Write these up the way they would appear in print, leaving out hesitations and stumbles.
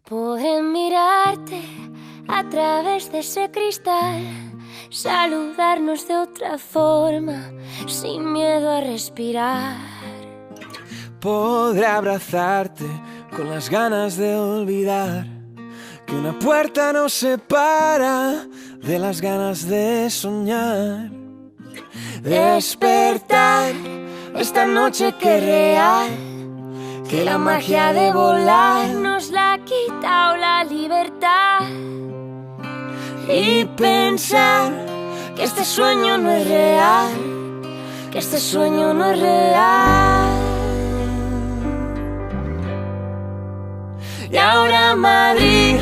Podré mirarte a través de ese cristal, saludarnos de otra forma, sin miedo a respirar. Podré abrazarte con las ganas de olvidar que una puerta nos separa de las ganas de soñar. Despertar esta noche que es real, que la magia de volar nos la ha quitado la libertad. Y pensar que este sueño no es real, que este sueño no es real. Y ahora Madrid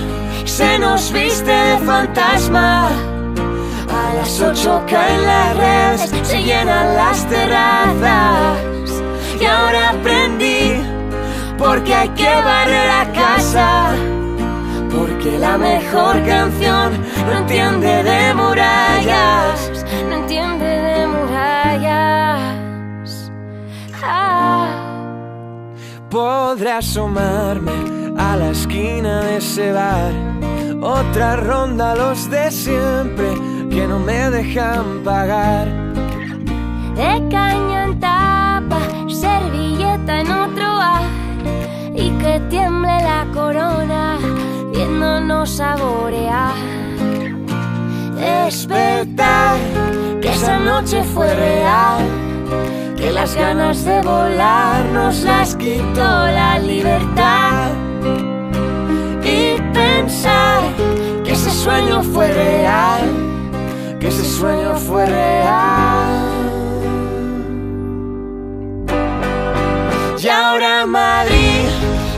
se nos viste de fantasma. A las 8 caen las redes, se llenan las terrazas. Y ahora aprendí porque hay que barrer la casa, porque la mejor canción no entiende de murallas, no entiende de murallas. Podré asomarme a la esquina de ese bar, otra ronda los de siempre que no me dejan pagar. De caña en tapa, servilleta en otro bar, y que tiemble la corona viéndonos saborear. Despertar que esa noche fue real, que las ganas de volar nos las quitó la libertad. Y pensar que ese sueño fue real, que ese sueño fue real. Y ahora Madrid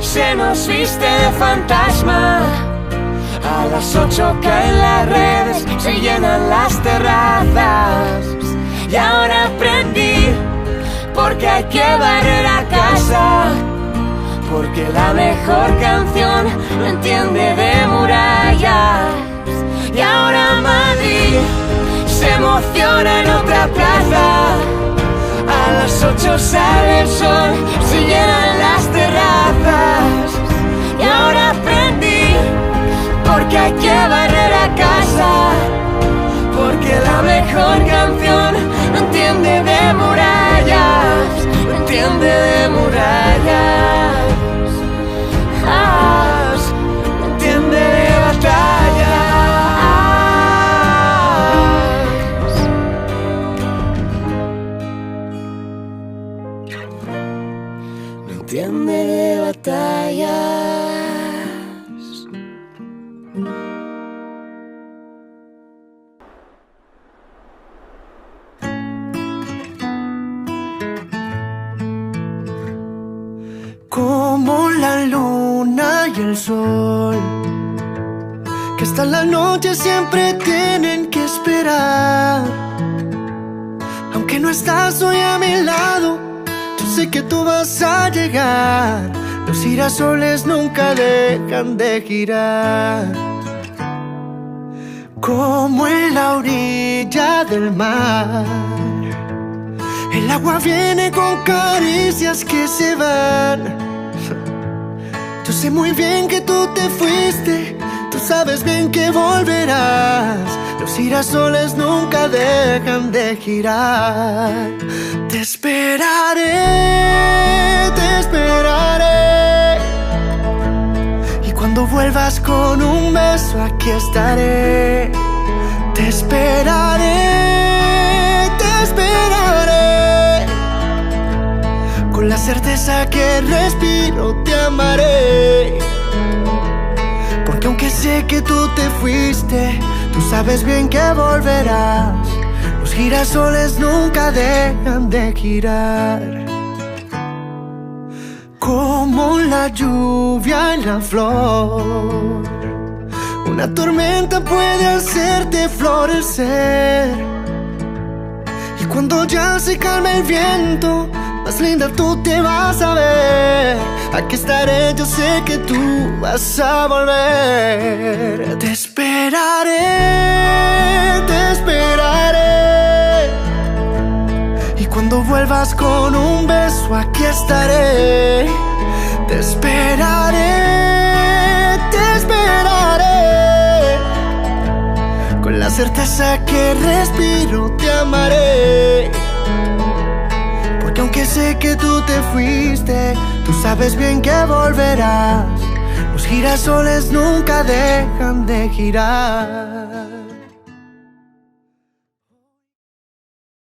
se nos viste de fantasma. A las 8 caen las redes, se llenan las terrazas. Y ahora aprendí porque hay que barrer a casa, porque la mejor canción no entiende de murallas. Y ahora Madrid se emociona en otra plaza. A las 8 sale el sol, se llenan las terrazas. Y ahora aprendí porque hay que barrer a casa, porque la mejor canción no entiende de murallas, no entiende de murallas, no entiende de batallas. No entiende de batallas. Como la luna y el sol, que hasta la noche siempre tienen que esperar. Aunque no estás hoy a mi lado, yo sé que tú vas a llegar. Los girasoles nunca dejan de girar. Como en la orilla del mar, el agua viene con caricias que se van. Yo sé muy bien que tú te fuiste, tú sabes bien que volverás. Los girasoles nunca dejan de girar. Te esperaré, te esperaré. Y cuando vuelvas con un beso, aquí estaré. Te esperaré, te esperaré. Con la certeza que respiro te amaré. Porque aunque sé que tú te fuiste, tú sabes bien que volverás. Los girasoles nunca dejan de girar. Como la lluvia en la flor, una tormenta puede hacerte florecer. Y cuando ya se calme el viento, más linda tú te vas a ver. Aquí estaré, yo sé que tú vas a volver. Te esperaré, te esperaré. Y cuando vuelvas con un beso, aquí estaré. Te esperaré, te certeza que respiro te amaré. Porque aunque sé que tú te fuiste, tú sabes bien que volverás. Los girasoles nunca dejan de girar.